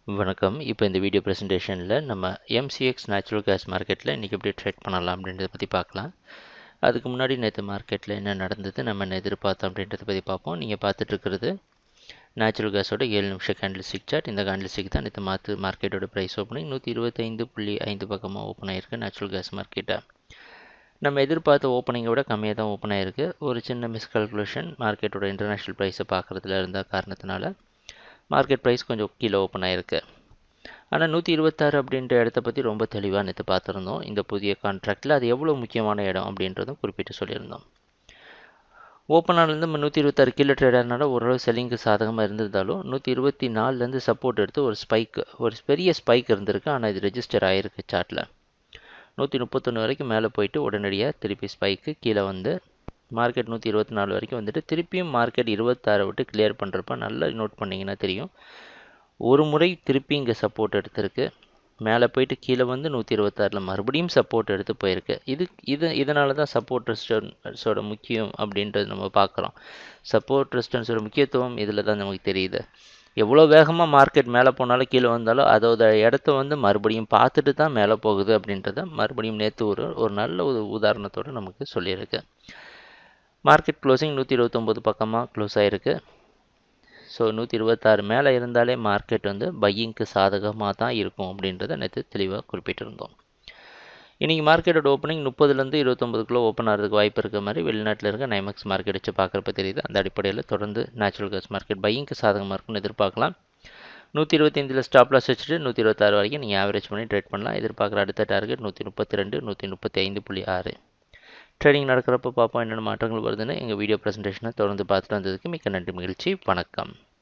வணக்கம். இப்போ இந்த வீடியோ ப்ரெசன்டேஷனில் நம்ம எம்சிஎக்ஸ் நேச்சுரல் கேஸ் மார்க்கெட்டில் இன்றைக்கி எப்படி ட்ரேட் பண்ணலாம் அப்படின்றத பற்றி பார்க்கலாம். அதுக்கு முன்னாடி நேற்று மார்க்கெட்டில் என்ன நடந்தது, நம்ம என்ன எதிர்பார்த்தோம் அப்படின்றத பற்றி பார்ப்போம். நீங்கள் பார்த்துட்ருக்கிறது நேச்சுரல் கேஸோட 7 நிமிஷம் கேண்டில்ஸ்டிக் சார்ட். இந்த கேண்டில்ஸ்டிக் தான் நேற்று மார்க்கெட்டோட ப்ரைஸ் ஓப்பனிங் 125.5 பக்கமாக ஓப்பன் ஆகிருக்கு. நேச்சுரல் கேஸ் மார்க்கெட்டை நம்ம எதிர்பார்த்த ஓப்பனிங்கை விட கம்மியாக தான் ஓப்பன் ஆகிருக்கு. ஒரு சின்ன மிஸ்கால்குலேஷன் மார்க்கெட்டோட இன்டர்நேஷ்னல் ப்ரைஸை பார்க்குறதுல இருந்த காரணத்தினால மார்க்கெட் ப்ரைஸ் கொஞ்சம் கீழே ஓப்பன் ஆகிருக்கு. ஆனால் 126 அப்படின்ற இடத்த பற்றி ரொம்ப தெளிவாக நேற்று பார்த்துருந்தோம். இந்த புதிய கான்ட்ராக்டில் அது எவ்வளோ முக்கியமான இடம் அப்படின்றதும் குறிப்பிட்டு சொல்லியிருந்தோம். ஓப்பன் ஆனதுலேருந்து நம்ம 126 கீழே ட்ரேட் ஆனால ஓரளவு செல்லிங்க்கு சாதகமாக இருந்திருந்தாலும் 124லேருந்து சப்போர்ட் எடுத்து ஒரு பெரிய ஸ்பைக் இருந்திருக்கு. ஆனால் இது ரெஜிஸ்டர் ஆகிருக்கு சார்ட்டில் 131 வரைக்கும் மேலே போயிட்டு உடனடியாக திருப்பி ஸ்பைக்கு கீழே வந்து மார்க்கெட் 124 வரைக்கும் வந்துட்டு திருப்பியும் மார்க்கெட் 26 விட்டு கிளியர் பண்ணுறப்ப நல்லா நோட் பண்ணிங்கன்னா தெரியும். ஒரு முறை திருப்பி இங்கே சப்போர்ட் எடுத்திருக்கு, மேலே போயிட்டு கீழே வந்து 126 மறுபடியும் சப்போர்ட் எடுத்து போயிருக்கு. இதனால தான் சப்போர்ட் ரெசிஸ்டன்ஸோட முக்கியம் அப்படின்றது நம்ம பார்க்குறோம். சப்போர்ட் ரெசிஸ்டன்ஸோட முக்கியத்துவம் இதில் தான் நமக்கு தெரியுது. எவ்வளோ வேகமாக மார்க்கெட் மேலே போனாலும் கீழே வந்தாலும் அதோட இடத்த வந்து மறுபடியும் பார்த்துட்டு தான் மேலே போகுது அப்படின்றத மறுபடியும் நேற்று ஒரு நல்ல ஒரு உதாரணத்தோடு நமக்கு சொல்லியிருக்கு. மார்க்கெட் க்ளோசிங் 129 பக்கமாக க்ளோஸ் ஆகிருக்கு. ஸோ 126 மேலே இருந்தாலே மார்க்கெட் வந்து பையிங்க்கு சாதகமாக தான் இருக்கும் அப்படின்றத நேற்று தெளிவாக குறிப்பிட்டிருந்தோம். இன்றைக்கி மார்க்கெட்டோட ஓப்பனிங் 30லேருந்து 29க்குள்ளே ஓப்பன் ஆகிறதுக்கு வாய்ப்பு இருக்க மாதிரி வெளிநாட்டில் இருக்க நைமெக்ஸ் மார்க்கெட் வச்சு பார்க்குறப்ப தெரியுது. அந்த அடிப்படையில் தொடர்ந்து நேச்சுரல் கேஸ் மார்க்கெட் பையிங்க்கு சாதகமாக இருக்கும்னு எதிர்பார்க்கலாம். 125 ஸ்டாப் லாஸ் வச்சுட்டு 126 வரைக்கும் நீங்கள் ஆவரேஜ் பண்ணி ட்ரேட் பண்ணலாம். எதிர்பார்க்குற அடுத்த டார்கெட் 132, 135.6. ட்ரேடிங் நடக்கிறப்ப பார்ப்போம் என்னென்ன மாற்றங்கள் வருதுன்னு. எங்கள் வீடியோ ப்ரெசன்டேஷனை தொடர்ந்து பார்த்துட்டு வந்ததுக்கு மிக்க நன்றி, மகிழ்ச்சி, வணக்கம்.